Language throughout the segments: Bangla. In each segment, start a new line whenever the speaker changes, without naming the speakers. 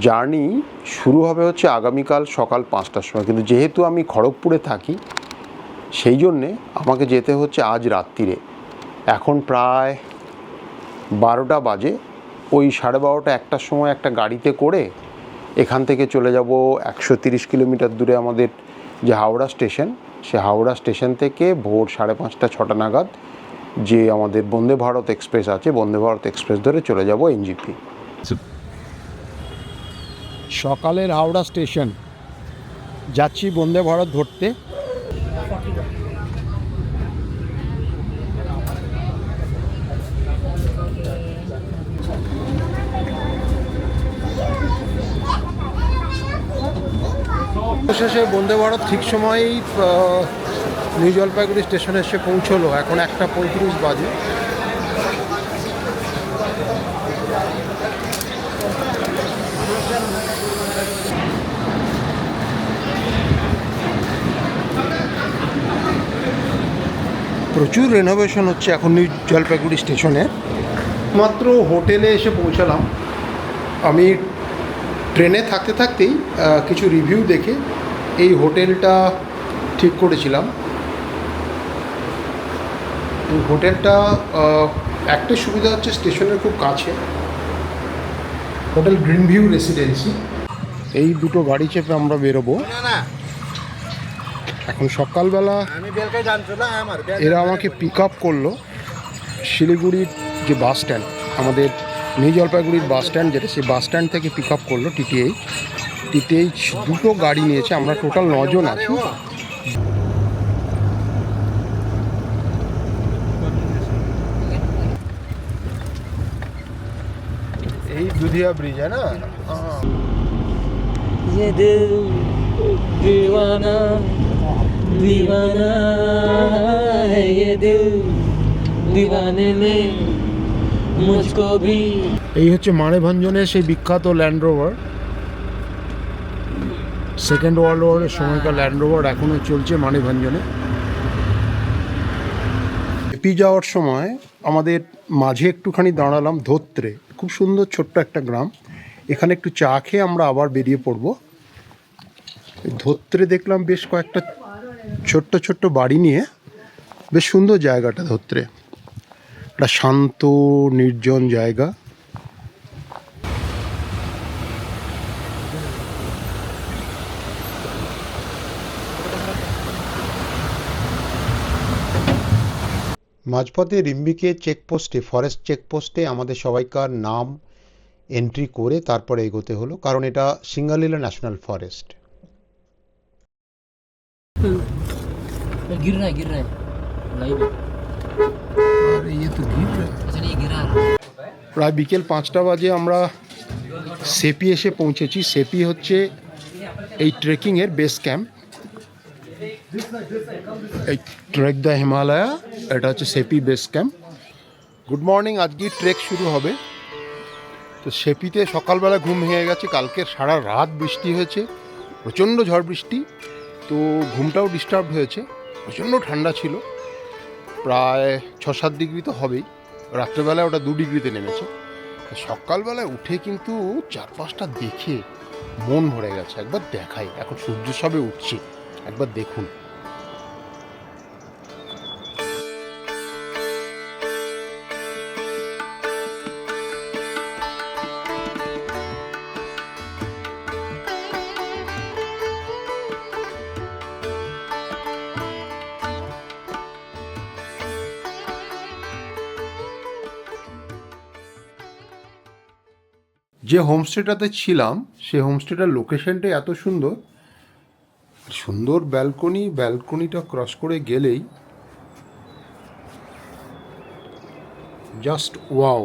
জার্নি শুরু হবে হচ্ছে আগামীকাল সকাল 5টার সময়, কিন্তু যেহেতু আমি খড়গপুরে থাকি সেই জন্যে আমাকে যেতে হচ্ছে আজ রাত্রিরে। এখন প্রায় 12টা বাজে। ওই 12:30 1টার সময় একটা গাড়িতে করে এখান থেকে চলে যাব 130 কিলোমিটার দূরে আমাদের যে হাওড়া স্টেশন, সে হাওড়া স্টেশন থেকে ভোর 5:30 6টা নাগাদ যে আমাদের বন্দে ভারত এক্সপ্রেস আছে, বন্দে ভারত এক্সপ্রেস ধরে চলে যাব এনজিপি। সকালের হাওড়া স্টেশন যাচ্ছি বন্দে ভারত ধরতে। শেষে বন্দে ভারত ঠিক সময়েই নিউ জলপাইগুড়ি স্টেশনে এসে পৌঁছলো। এখন 1:35 বাজে। প্রচুর রেনোভেশন হচ্ছে এখন নিউ জলপাইগুড়ি স্টেশনে। মাত্র হোটেলে এসে পৌঁছালাম। আমি ট্রেনে থাকতে থাকতেই কিছু রিভিউ দেখে এই হোটেলটা ঠিক করেছিলাম। এই হোটেলটা একটা সুবিধা হচ্ছে স্টেশনের খুব কাছে। Hotel green view residency. এই দুটো গাড়ি চেপে আমরা বেরোবো। এখন সকালবেলা এরা আমাকে পিক আপ করলো শিলিগুড়ির যে বাস স্ট্যান্ড, আমাদের নিউ জলপাইগুড়ির বাস স্ট্যান্ড যেটা, সেই বাস স্ট্যান্ড থেকে পিক আপ করলো টিটিএইচ। দুটো গাড়ি নিয়েছে, আমরা টোটাল 9 জন আছি। এই দুধিয়া ব্রিজ है ना।
ये दिल दीवाना दीवाना है, ये दिल दीवाने ने मुझको भी।
এই হচ্ছে মানেভঞ্জনের সেই বিখ্যাত ল্যান্ড রোভার, সেকেন্ড ওয়ার্ল্ড ওয়ারের সময়কার ল্যান্ড রোভার এখনও চলছে মানেভঞ্জনে। এপি যাওয়ার সময় আমাদের মাঝে একটুখানি দাঁড়ালাম ধোত্রে, খুব সুন্দর ছোট্ট একটা গ্রাম। এখানে একটু চা খেয়ে আমরা আবার বেরিয়ে পড়ব। ধোত্রে দেখলাম বেশ কয়েকটা ছোট্ট ছোট্ট বাড়ি নিয়ে, বেশ সুন্দর জায়গাটা ধোত্রে, একটা শান্ত নির্জন জায়গা। মাঝপথে রিম্বিকে চেকপোস্টে, ফরেস্ট চেকপোস্টে আমাদের সবাইকার নাম এন্ট্রি করে তারপরে এগোতে হলো, কারণ এটা সিঙ্গালিলা ন্যাশনাল ফরেস্ট।
गिर रहा है लाइव है।
अरे ये तो गिर रहा है।
अच्छा ये गिरा है।
প্রায় বিকেল 5টা বাজে আমরা সেপি এসে পৌঁছেছি। সেপি হচ্ছে এই ট্রেকিংয়ের বেস ক্যাম্প। এই ট্রেক দ্য হিমালয়া, এটা হচ্ছে সেপি বেস ক্যাম্প। গুড মর্নিং, আজকে ট্রেক শুরু হবে। তো সেপিতে সকালবেলা ঘুম ভেঙে গেছে। কালকে সারা রাত বৃষ্টি হয়েছে, প্রচণ্ড ঝড় বৃষ্টি, তো ঘুমটাও ডিস্টার্ব হয়েছে। প্রচণ্ড ঠান্ডা ছিল, প্রায় 6-7 ডিগ্রি তো হবেই। রাত্রেবেলায় ওটা 2 ডিগ্রিতে নেমেছে। সকালবেলায় উঠে কিন্তু চারপাশটা দেখে মন ভরে গেছে। একবার দেখাই, এখন সূর্য সবে উঠছে, একবার দেখুন। যে হোমস্টেটাতে ছিলাম সেই হোমস্টেটার লোকেশনটা এত সুন্দর, সুন্দর ব্যালকনিটা ক্রস করে গেলেই জাস্ট ওয়াও।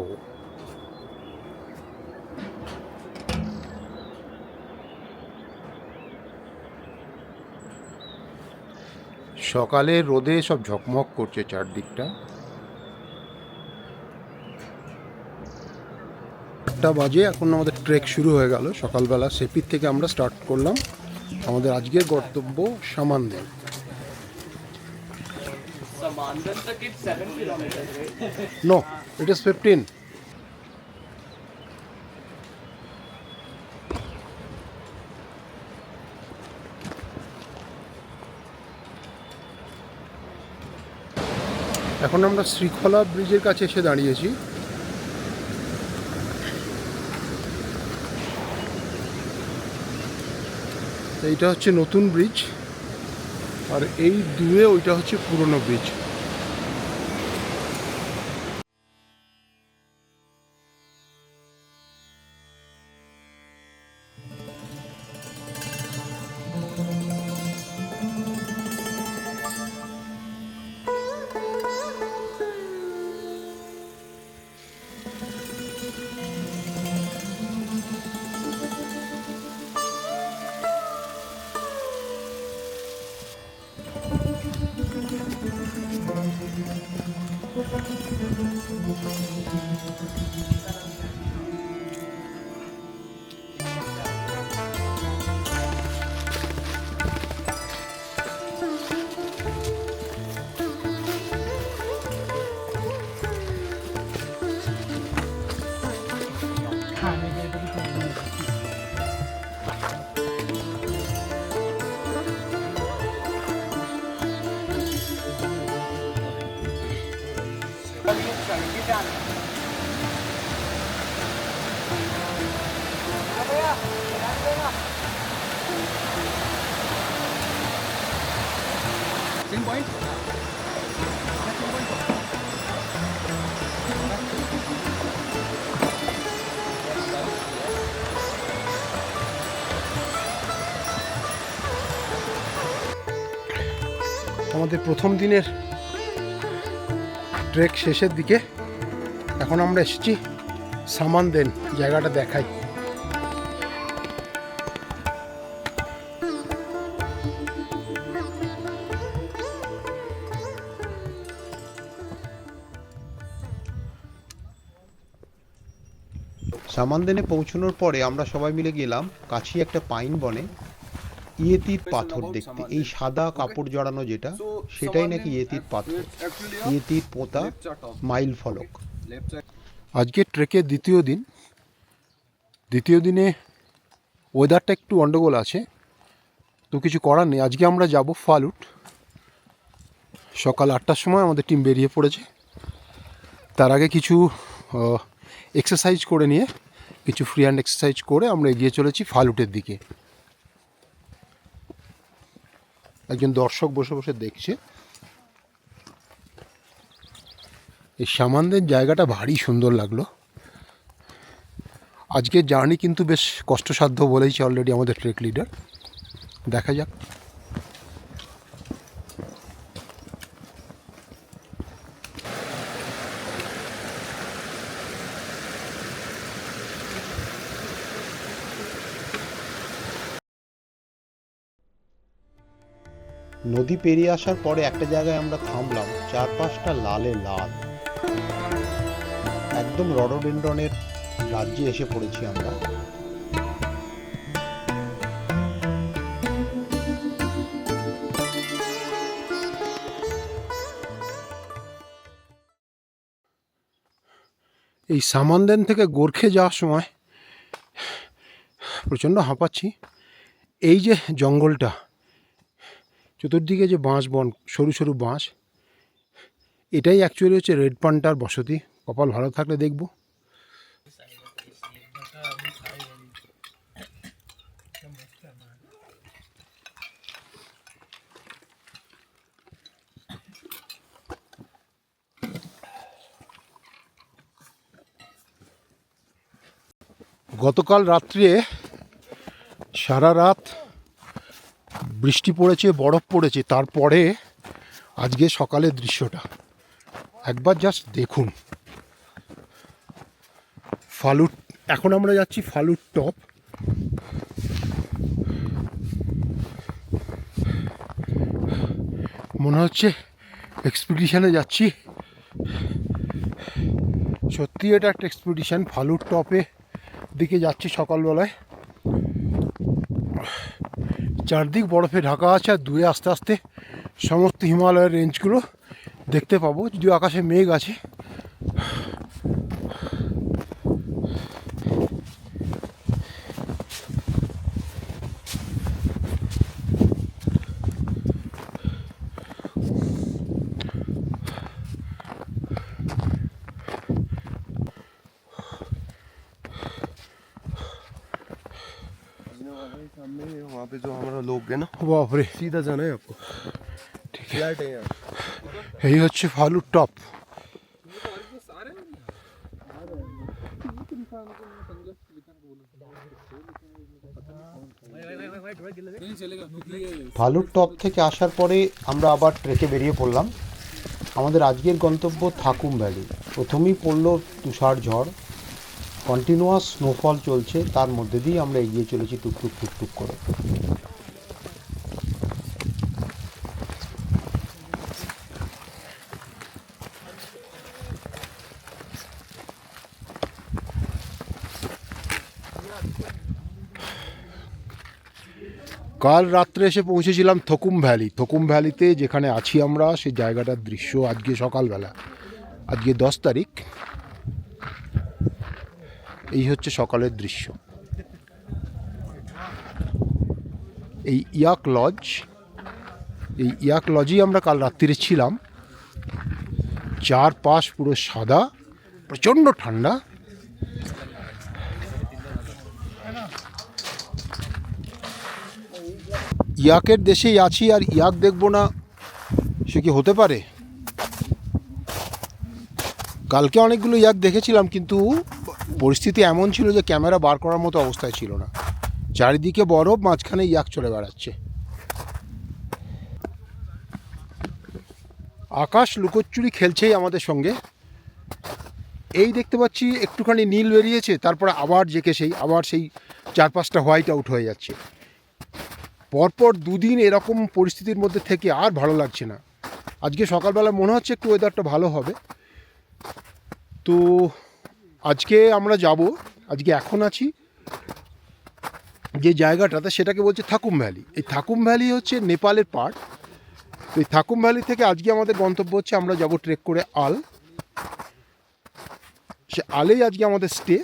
সকালে রোদে সব ঝকমক করছে চারদিকটা। 8টা বাজে, এখন আমাদের ট্রেক শুরু হয়ে গেল। সকালবেলা সেপির থেকে আমরা স্টার্ট করলাম। আমাদের আজকের গন্তব্য সামানদেন।
Samandan tak it's 7 kilometers, right?
No, it is 15. এখন আমরা শ্রীখোলা ব্রিজের কাছে এসে দাঁড়িয়েছি। এইটা হচ্ছে নতুন ব্রিজ, আর এই দূরে ওইটা হচ্ছে পুরনো ব্রিজ।
Same point?
আমাদের প্রথম দিনের ট্রেক শেষের দিকে। এখন আমরা এসেছি সামানদেন, জায়গাটা দেখাই।
সামানদেনে পৌঁছানোর পরে আমরা সবাই মিলে গেলাম কাছে একটা পাইন বনে ইয়েতির পাথর দেখতে। এই সাদা কাপড় জড়ানো যেটা, সেটাই নাকি ইয়েতির পাথর, ইয়েতির পোঁতা মাইল ফলক।
আজকে ট্রেকের দ্বিতীয় দিনে ওয়েদারটা একটু গন্ডগোল আছে, তো কিছু করার নেই। আজকে আমরা যাব ফালুট। সকাল 8টার সময় আমাদের টিম বেরিয়ে পড়েছে। তার আগে কিছু এক্সারসাইজ করে নিয়ে, কিছু ফ্রি হ্যান্ড এক্সারসাইজ করে আমরা এগিয়ে চলেছি ফালুটের দিকে। একজন দর্শক বসে বসে দেখছে। এই সামানদের জায়গাটা ভারী সুন্দর লাগলো। আজকের জার্নি কিন্তু বেশ কষ্টসাধ্য বলেইছে অলরেডি আমাদের ট্রেক লিডার। দেখা যাক।
নদী পেরিয়ে আসার পরে একটা জায়গায় আমরা থামলাম, চারপাশটা লালে লাল, একদম রডোডেন্ড্রনের রাজ্যে এসে পড়েছি আমরা।
এই সামানদেন থেকে গোর্খে যাওয়ার সময় প্রচণ্ড হাঁপাচ্ছি। এই যে জঙ্গলটা, চতুর্দিকে যে বাঁশ বন, সরু সরু বাঁশ, এটাই অ্যাকচুয়ালি হচ্ছে রেড পান্ডার বসতি। কপাল ভালো থাকলে দেখব। গতকাল রাত্রে সারা রাত বৃষ্টি পড়েছে, বরফ পড়েছে। তারপরে আজকে সকালের দৃশ্যটা একবার জাস্ট দেখুন। ফালুট, এখন আমরা যাচ্ছি ফালুট টপ। মনে হচ্ছে এক্সপিডিশনে যাচ্ছি। সত্যি এটা একটা এক্সপিডিশন। ফালুট টপে দিকে যাচ্ছি সকালবেলায়। চারদিক বরফে ঢাকা আছে, আর দূরে আস্তে আস্তে সমস্ত হিমালয়ের রেঞ্জগুলো দেখতে পাবো, যদিও আকাশে মেঘ আছে।
सामने वहाँ पे जो हमारा लोग है ना,
বাপরে,
सीधा जाना है आपको, फ्लैट है यहाँ।
এই হচ্ছে ফালুর টপ।
ভালুর টপ থেকে আসার পরে আমরা আবার ট্রেকে বেরিয়ে পড়লাম। আমাদের আজকের গন্তব্য থাকুম ভ্যালি। প্রথমেই পড়লো তুষার ঝড়, কন্টিনিউয়াস স্নোফল চলছে, তার মধ্যে দিয়ে আমরা এগিয়ে চলেছি টুকটুক টুকটুক করে।
কাল রাত্রে এসে পৌঁছেছিলাম থকুম ভ্যালি। থকুম ভ্যালিতে যেখানে আছি আমরা, সেই জায়গাটার দৃশ্য আজকে সকালবেলা, আজকে 10 তারিখ, এই হচ্ছে সকালের দৃশ্য। এই ইয়াক লজ, এই ইয়াক লজেই আমরা কাল রাত্রিরে ছিলাম। চারপাশ পুরো সাদা, প্রচণ্ড ঠান্ডা। ইয়াকের দেশেই আছি আর ইয়াক দেখবো না, সে কি হতে পারে? কালকে অনেকগুলো ইয়াক দেখেছিলাম, কিন্তু পরিস্থিতি এমন ছিল যে ক্যামেরা বার করার মতো অবস্থায় ছিল না। চারিদিকে বরফ, মাঝখানে ইয়াক চলে বেড়াচ্ছে। আকাশ লুকোচুরি খেলছেই আমাদের সঙ্গে। এই দেখতে পাচ্ছি একটুখানি নীল বেরিয়েছে, তারপরে আবার জেকে আবার সেই 4-5টা হোয়াইট আউট হয়ে যাচ্ছে। পরপর দুদিন এরকম পরিস্থিতির মধ্যে থেকে আর ভালো লাগছে না। আজকে সকালবেলা মনে হচ্ছে একটু ওয়েদারটা ভালো হবে। তো আজকে আমরা যাব, আজকে এখন আছি যে জায়গাটাতে, সেটাকে বলছে থাকুম ভ্যালি। এই থাকুম ভ্যালি হচ্ছে নেপালের পার্ট। তো এই থাকুম ভ্যালি থেকে আজকে আমাদের গন্তব্য হচ্ছে, আমরা যাব ট্রেক করে আল। সে আলেই আজকে আমাদের স্টে।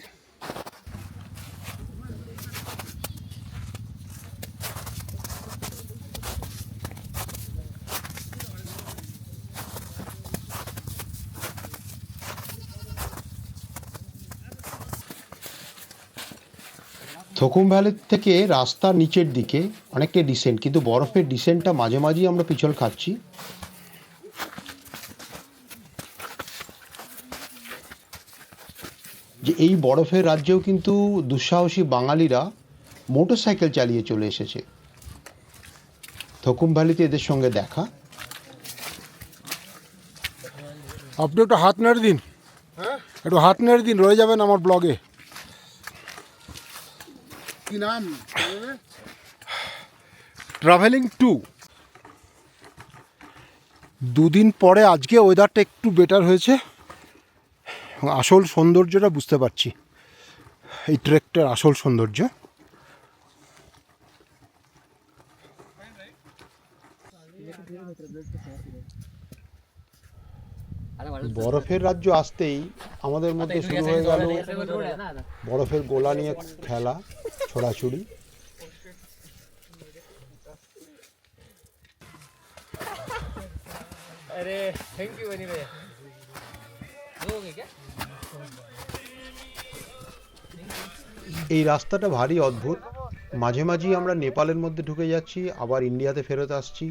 থকুম ভ্যালি থেকে রাস্তা নিচের দিকে অনেকটা ডিসেন্ট, কিন্তু বরফের ডিসেন্টটা মাঝে মাঝেই আমরা পিছল খাচ্ছি। যে এই বরফের রাজ্যেও কিন্তু দুঃসাহসী বাঙালিরা মোটর সাইকেল চালিয়ে চলে এসেছে। থকুম ভ্যালিতে এদের সঙ্গে দেখা।
আপনি একটু হাত নেড়ে দিন, একটু হাত নেড়ে দিন, রয়ে যাবেন আমার ব্লগে।
কি নাম?
Travelling to. দুদিন পরে আজকে ওয়েদারটা একটু বেটার হয়েছে, আসল সৌন্দর্যটা বুঝতে পারছি, এই ট্রেকটার আসল সৌন্দর্য।
বরফের রাজ্য আসতেই আমাদের মধ্যে শুরু হয়ে গেল বরফের গোলা নিয়ে খেলা, ছোড়াছুড়ি।
अरे थैंक यू एनीवे दोगे क्या
এই রাস্তাটা ভারী অদ্ভুত। মাঝে মাঝেই আমরা নেপালের মধ্যে ঢুকে যাচ্ছি, আবার ইন্ডিয়াতে ফেরত আসছি।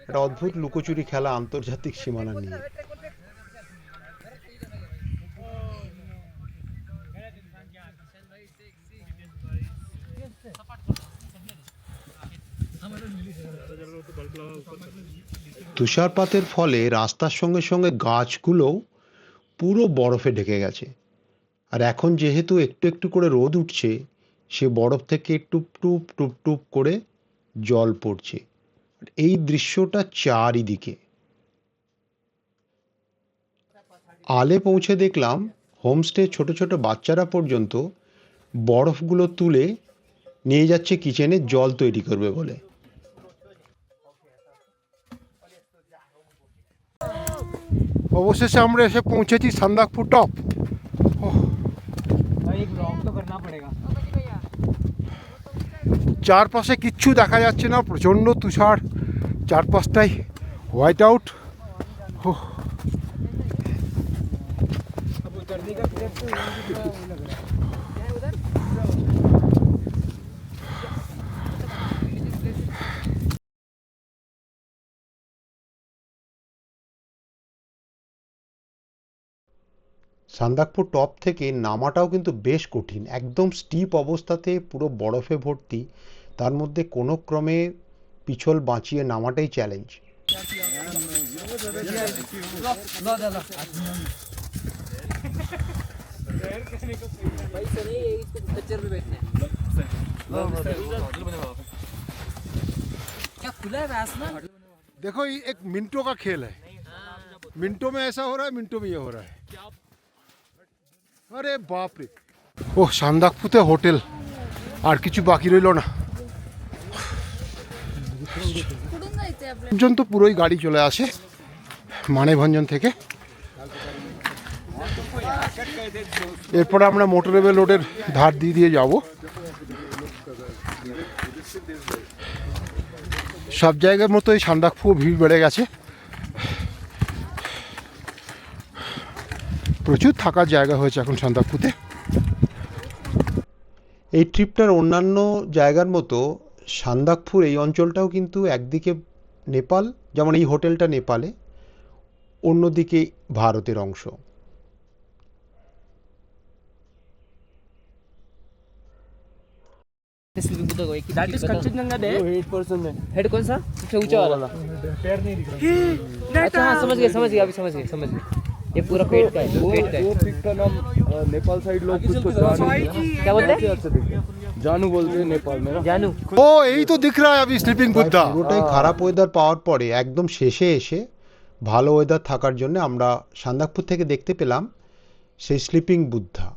একটা অদ্ভুত লুকোচুরি খেলা আন্তর্জাতিক সীমানা নিয়ে। তুষারপাতের ফলে রাস্তার সঙ্গে সঙ্গে গাছগুলোও পুরো বরফে ঢেকে গেছে। আর এখন যেহেতু একটু একটু করে রোদ উঠছে, সে বরফ থেকে টুপ টুপ টুপ টুপ করে জল পড়ছে। এই দৃশ্যটা চারিদিকে। আলে পৌঁছে দেখলাম হোমস্টে ছোট ছোট বাচ্চারা পর্যন্ত বরফগুলো তুলে নিয়ে যাচ্ছে কিচেনে জল তৈরি করবে বলে।
অবশেষে আমরা এসে পৌঁছেছি সান্দাকফু টপ।
एक ब्लॉग तो करना पड़ेगा
চারপাশে কিচ্ছু দেখা যাচ্ছে না, প্রচণ্ড তুষার, চারপাশটাই হোয়াইট আউট।
সান্দাকফু টপ থেকে নামাটাও কিন্তু বেশ কঠিন, একদম স্টিপ অবস্থাতে পুরো বরফে ভর্তি, তার মধ্যে কোনো ক্রমে পিছল বাঁচিয়ে নামাটাই চ্যালেঞ্জ।
देखो ये एक मिनटों का खेल है, मिनटों में ऐसा हो रहा है, मिनटों में ये हो रहा है। अरे बाप रे, ও সান্দাকফুতে হোটেল, আর কিছু বাকি রইল না। পর্যন্ত পুরোই গাড়ি চলে আসে মানেভঞ্জন থেকে। এরপরে আমরা মোটরওয়ে রোডের ধার দিয়ে দিয়ে যাব। সব জায়গার মতো এই সান্দাকফু ভিড় বেড়ে গেছে, প্রচুর থাকার জায়গা হয়েছে এখন সান্দাকফুতে।
এই ট্রিপটার অন্যান্য জায়গার মতো সান্দাকফুর এই অঞ্চলটাও কিন্তু একদিকে নেপাল, যেমন এই হোটেলটা নেপালে, অন্যদিকে ভারতের অংশ।
That is Kanchenjunga there. 8% में. Head कौन सा? सबसे ऊंचा वाला. पैर नहीं दिख रहा. अच्छा हाँ समझ गए अभी समझ गए. ये पूरा पेट का है. वो पिक का नाम नेपाल साइड लोग कुछ जानू. क्या बोलते हैं? जानू बोलते हैं नेपाल में ना. जानू.
ও এই তো দিখ রা अभी স্লিপিং বুদ্ধা।
পুরোটাই খারাপ ওয়েদার পাওয়ার পরে একদম শেষে এসে ভালো ওয়েদার থাকার জন্য আমরা সান্দাকফু থেকে দেখতে পেলাম সেই sleeping Buddha.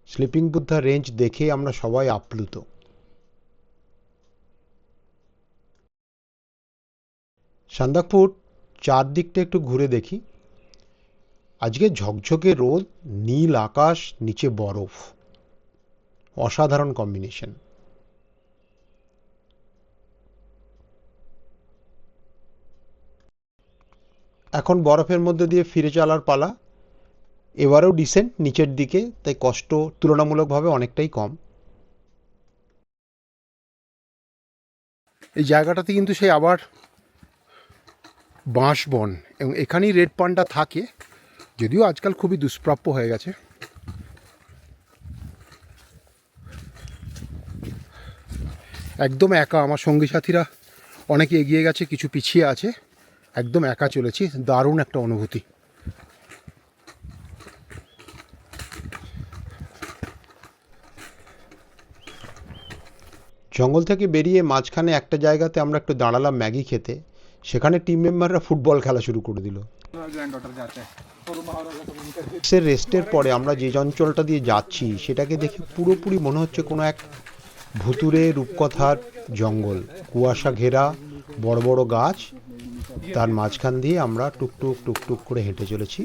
Sleeping Buddha range দেখে আমরা সবাই আপ্লুত। সান্দাকফুর চারদিকটা একটু ঘুরে দেখি। আজকে ঝকঝকে রোদ, নীল আকাশ, নিচে বরফ, অসাধারণ কম্বিনেশন। এখন বরফের মধ্যে দিয়ে ফিরে চলার পালা। এবারেও ডিসেন্ট নিচের দিকে, তাই কষ্ট তুলনামূলকভাবে অনেকটাই কম।
এই জায়গাটাতে কিন্তু সেই আবার বাঁশবন, এবং এখানেই রেড পান্ডা থাকে, যদিও আজকাল খুবই দুষ্প্রাপ্য হয়ে গেছে। একদম একা, আমার সঙ্গী সাথীরা অনেকে এগিয়ে গেছে, কিছু পিছিয়ে আছে, একদম একা চলেছি। দারুণ একটা অনুভূতি।
জঙ্গল থেকে বেরিয়ে মাঝখানে একটা জায়গাতে আমরা একটু দাঁড়ালাম ম্যাগি খেতে। সেখানে টিম মেম্বাররা ফুটবল খেলা শুরু করে দিল। রেস্টের পরে আমরা যে অঞ্চলটা দিয়ে যাচ্ছি সেটাকে দেখে পুরোপুরি মনে হচ্ছে কোনো এক ভুতুরে রূপকথার জঙ্গল। কুয়াশা ঘেরা, বড় বড় গাছ, তার মাঝখান দিয়ে আমরা টুকটুক টুকটুক করে হেঁটে চলেছি।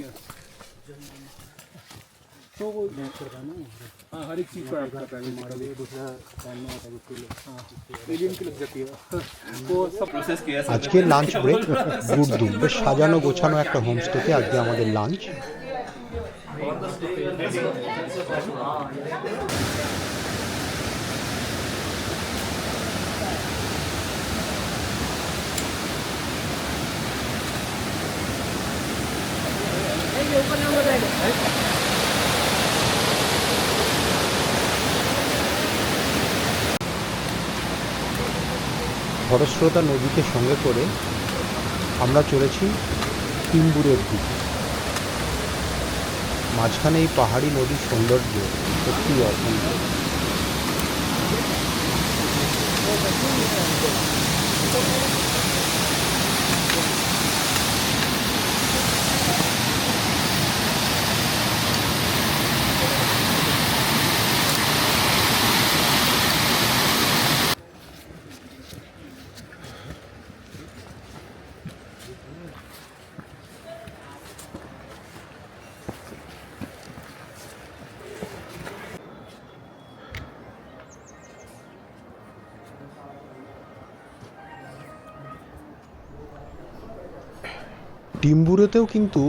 আজকে লাঞ্চ ব্রেক গুড়দুম, বেশ সাজানো গোছানো একটা হোমস্টেতে আজকে আমাদের লাঞ্চ। খরস্রোতা নদীকে সঙ্গে করে আমরা চলেছি টিম্বুরের দিকে। মাঝখানে এই পাহাড়ি নদীর সৌন্দর্য সত্যি অপূর্ব। টিম্বুরেতেও কিন্তু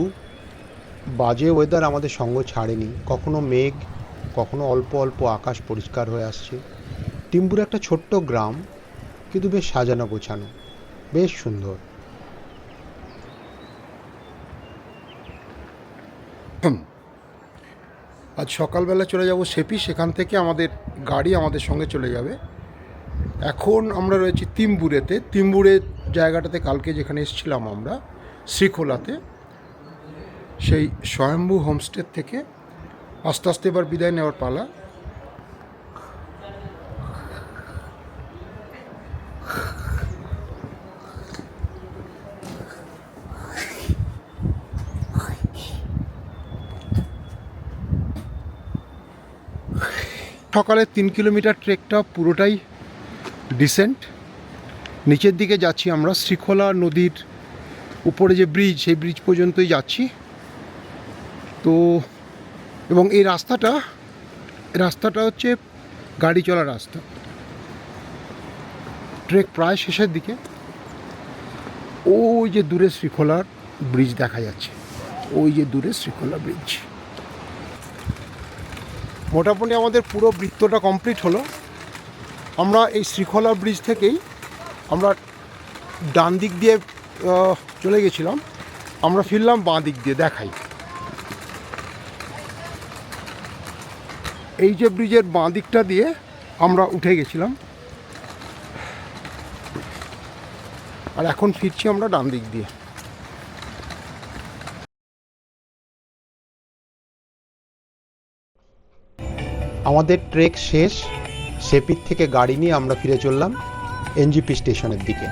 বাজে ওয়েদার আমাদের সঙ্গ ছাড়েনি। কখনো মেঘ, কখনো অল্প অল্প আকাশ পরিষ্কার হয়ে আসছে। টিম্বুর একটা ছোট্ট গ্রাম, কিন্তু বেশ সাজানো গোছানো, বেশ সুন্দর।
আজ সকালবেলা চলে যাব সেপি, সেখান থেকে আমাদের গাড়ি আমাদের সঙ্গে চলে যাবে। এখন আমরা রয়েছি তিম্বুরেতে। তিম্বুরের জায়গাটাতে কালকে যেখানে এসেছিলাম আমরা শ্রীখোলাতে, সেই স্বয়ম্ভু হোমস্টে থেকে আস্তে আস্তে এবার বিদায় নেওয়ার পালা। সকালে 3 কিলোমিটার ট্রেকটা পুরোটাই ডিসেন্ট। নিচের দিকে যাচ্ছি আমরা, শ্রীখোলা নদীর উপরে যে ব্রিজ, সেই ব্রিজ পর্যন্তই যাচ্ছি। তো এবং এই রাস্তাটা হচ্ছে গাড়ি চলার রাস্তা। ট্রেক প্রায় শেষের দিকে। ওই যে দূরে শ্রীখোলার ব্রিজ দেখা যাচ্ছে, ওই যে দূরে শ্রীখোলা ব্রিজ। মোটামুটি আমাদের পুরো বৃত্তটা কমপ্লিট হলো। আমরা এই শ্রীখোলা ব্রিজ থেকেই আমরা ডান দিক দিয়ে চলে গেছিলাম, আমরা ফিরলাম বাঁ দিক দিয়ে। দেখাই, এই যে ব্রিজের বাঁ দিকটা দিয়ে আমরা উঠে গেছিলাম, আর এখন ফিরছি আমরা ডান দিক দিয়ে।
আমাদের ট্রেক শেষ। সেপির থেকে গাড়ি নিয়ে আমরা ফিরে চললাম এনজিপি স্টেশনের দিকে।